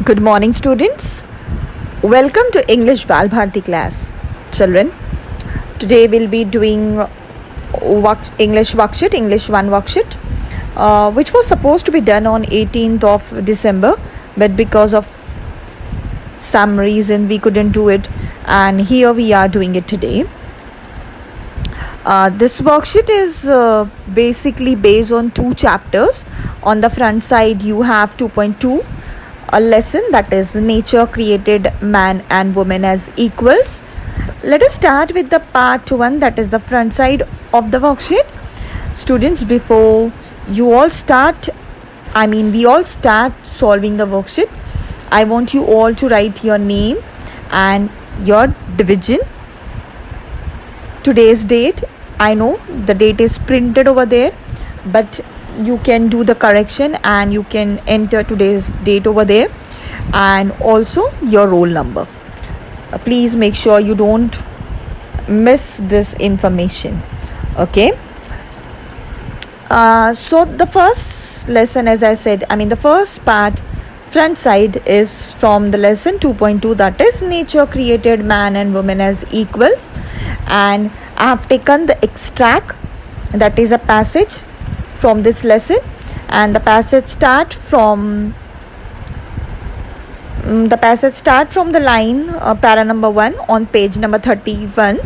Good morning, students. Welcome to English Balbharti class. Children, today we'll be doing English 1 worksheet, which was supposed to be done on 18th of December, but because of some reason we couldn't do it, and here we are doing it today. This worksheet is basically based on 2 chapters. On the front side you have 2.2, a lesson that is nature created man and woman as equals. Let us start with the part 1, that is the front side of the worksheet. Students, before we all start solving the worksheet, I want you all to write your name and your division, today's date. I know the date is printed over there, but you can do the correction and you can enter today's date over there, and also your roll number. Please make sure you don't miss this information. Okay, so the first lesson, as I said, the first part, front side, is from the lesson 2.2, that is nature created man and woman as equals, and I have taken the extract, that is a passage from this lesson, and the passage start from the line para number 1 on page number 31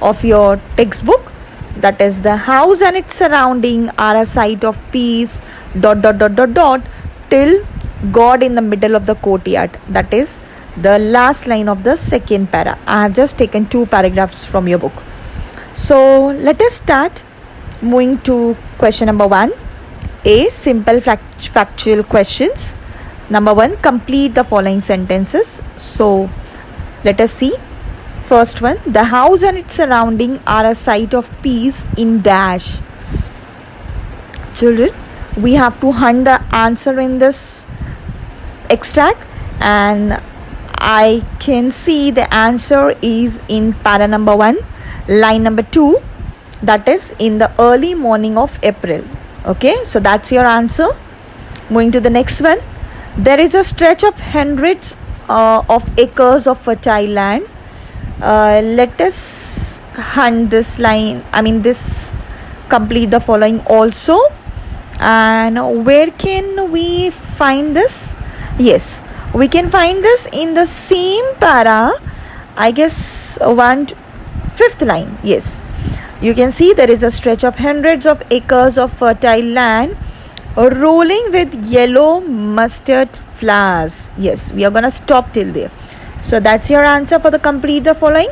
of your textbook, that is the house and its surrounding are a site of peace ... till God in the middle of the courtyard. That is the last line of the second para. I have just taken 2 paragraphs from your book. So let us start. Moving to question number 1, A, simple factual questions. Number 1, complete the following sentences. So let us see. First one, the house and its surrounding are a site of peace in dash. Children, we have to hunt the answer in this extract, and I can see the answer is in para number 1, line number 2, that is in the early morning of April. Okay, so that's your answer. Moving to the next one, there is a stretch of hundreds of acres of fertile land. Let us hunt this line, complete the following also. And where can we find this? Yes, we can find this in the same para, I guess 5th line. Yes, you can see there is a stretch of hundreds of acres of fertile land rolling with yellow mustard flowers. Yes, we are gonna stop till there. So that's your answer for the complete the following.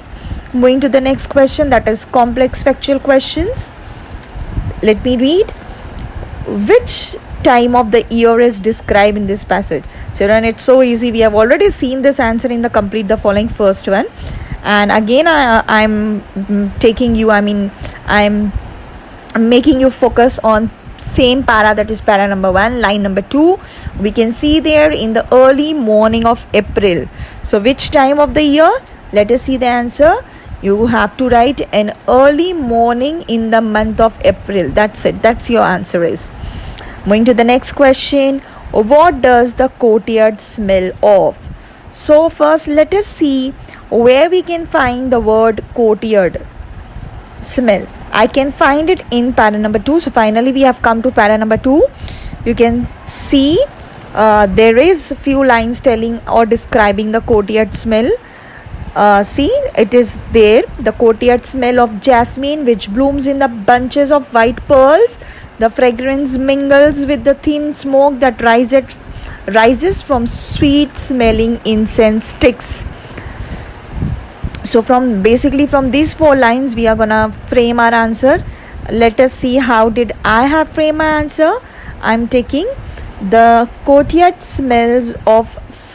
Moving to the next question, that is complex factual questions. Let me read. Which time of the year is described in this passage? Children, it's so easy. We have already seen this answer in the complete the following first one. And again, I'm taking you, I'm making you focus on same para, that is para number 1, line number 2. We can see there in the early morning of April. So which time of the year? Let us see the answer. You have to write an early morning in the month of April. That's it. That's your answer is. Moving to the next question. What does the courtyard smell of? So first let us see where we can find the word courtyard smell. I can find it in para number 2. So finally we have come to para number 2. You can see there is few lines telling or describing the courtyard smell. See, it is there. The courtyard smell of jasmine which blooms in the bunches of white pearls. The fragrance mingles with the thin smoke that rises from sweet smelling incense sticks. So from these 4 lines we are gonna frame our answer. Let us see how did I have framed my answer. I'm taking the courtyard smells of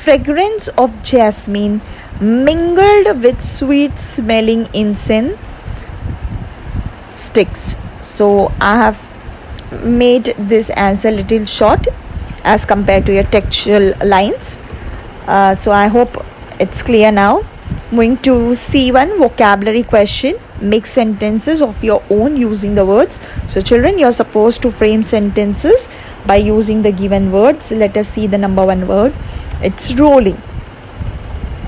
fragrance of jasmine mingled with sweet smelling incense sticks. So I have made this answer little short as compared to your textual lines. So I hope it's clear now. Moving to C1, vocabulary question. Make sentences of your own using the words. So children, you're supposed to frame sentences by using the given words. Let us see the number 1 word. It's rolling.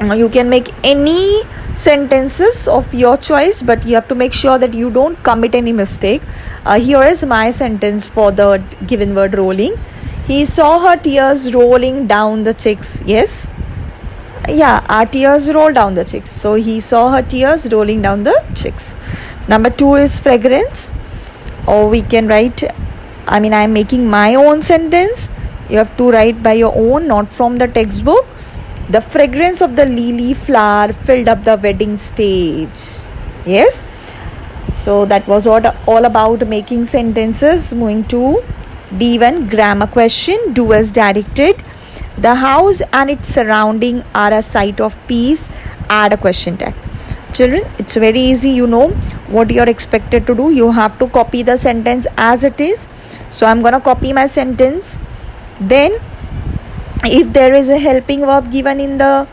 You can make any sentences of your choice, but you have to make sure that you don't commit any mistake. Here is my sentence for the given word rolling. He saw her tears rolling down the cheeks. Yes, yeah, our tears roll down the cheeks. So he saw her tears rolling down the cheeks. Number 2 is fragrance. Or we can write, I'm making my own sentence. You have to write by your own, not from the textbook. The fragrance of the lily flower filled up the wedding stage. Yes. So that was all about making sentences. Moving to D1, grammar question. Do as directed. The house and its surrounding are a site of peace. Add a question tag. Children, it's very easy. You know what you're expected to do. You have to copy the sentence as it is. So I'm going to copy my sentence. Then if there is a helping verb given in the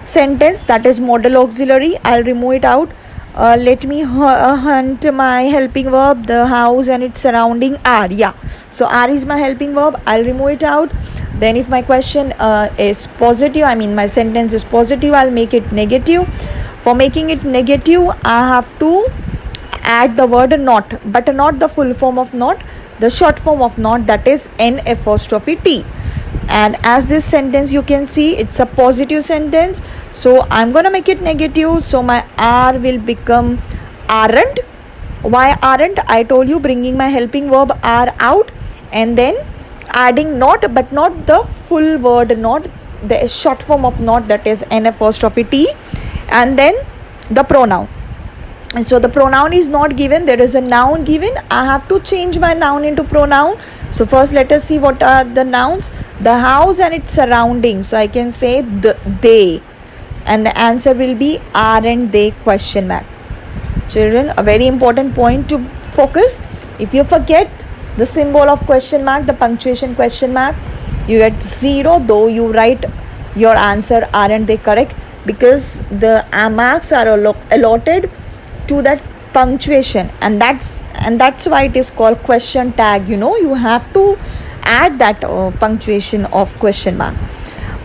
sentence, that is modal auxiliary, I'll remove it out. Let me hunt my helping verb. The house and its surrounding are. Yeah, so are is my helping verb. I'll remove it out. Then if my question is positive, my sentence is positive, I'll make it negative. For making it negative, I have to add the word not, but not the full form of not, the short form of not, that is N''T. And as this sentence you can see, it's a positive sentence, so I'm gonna make it negative. So my R will become aren't. Why aren't? I told you, bringing my helping verb are out and then adding not, but not the full word not, the short form of not, that is N''T, and then the pronoun. And so the pronoun is not given, there is a noun given. I have to change my noun into pronoun. So first let us see what are the nouns. The house and its surroundings. So I can say they, and the answer will be aren't they ? Children, a very important point to focus. If you forget the symbol of question mark, the punctuation question mark, you get 0, though you write your answer aren't they correct, because the marks are allotted to that punctuation, and that's why it is called question tag. You have to add that punctuation of question mark.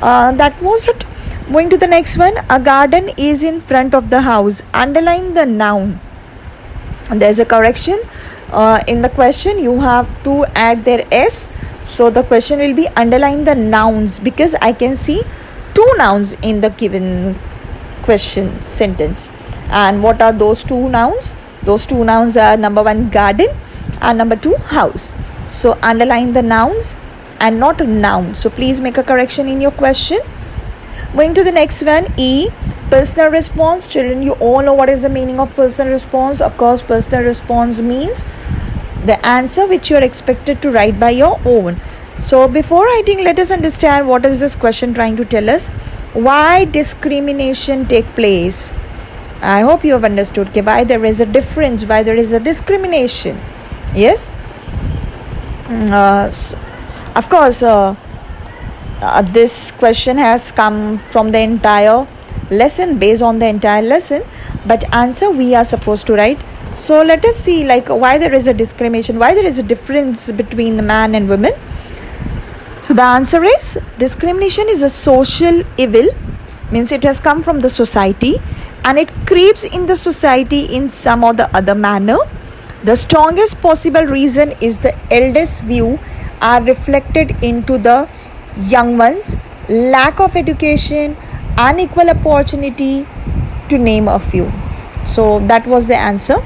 That was it. Moving to the next one. A garden is in front of the house. Underline the noun. There's a correction in the question. You have to add their s. So the question will be underline the nouns, because I can see 2 nouns in the given question sentence. And what are those 2 nouns? Those 2 nouns are number 1 garden and number 2 house. So underline the nouns and not noun. So please make a correction in your question. Moving to the next one, E, personal response. Children, you all know what is the meaning of personal response. Of course, personal response means the answer which you are expected to write by your own. So before writing, let us understand what is this question trying to tell us. Why discrimination take place? I hope you have understood why there is a difference, why there is a discrimination. Yes. Of course, this question has come from the entire lesson, based on the entire lesson, but answer we are supposed to write. So let us see why there is a discrimination, why there is a difference between the man and women. So the answer is discrimination is a social evil, means it has come from the society and it creeps in the society in some or the other manner. The strongest possible reason is the eldest view are reflected into the young ones, lack of education, unequal opportunity, to name a few. So that was the answer.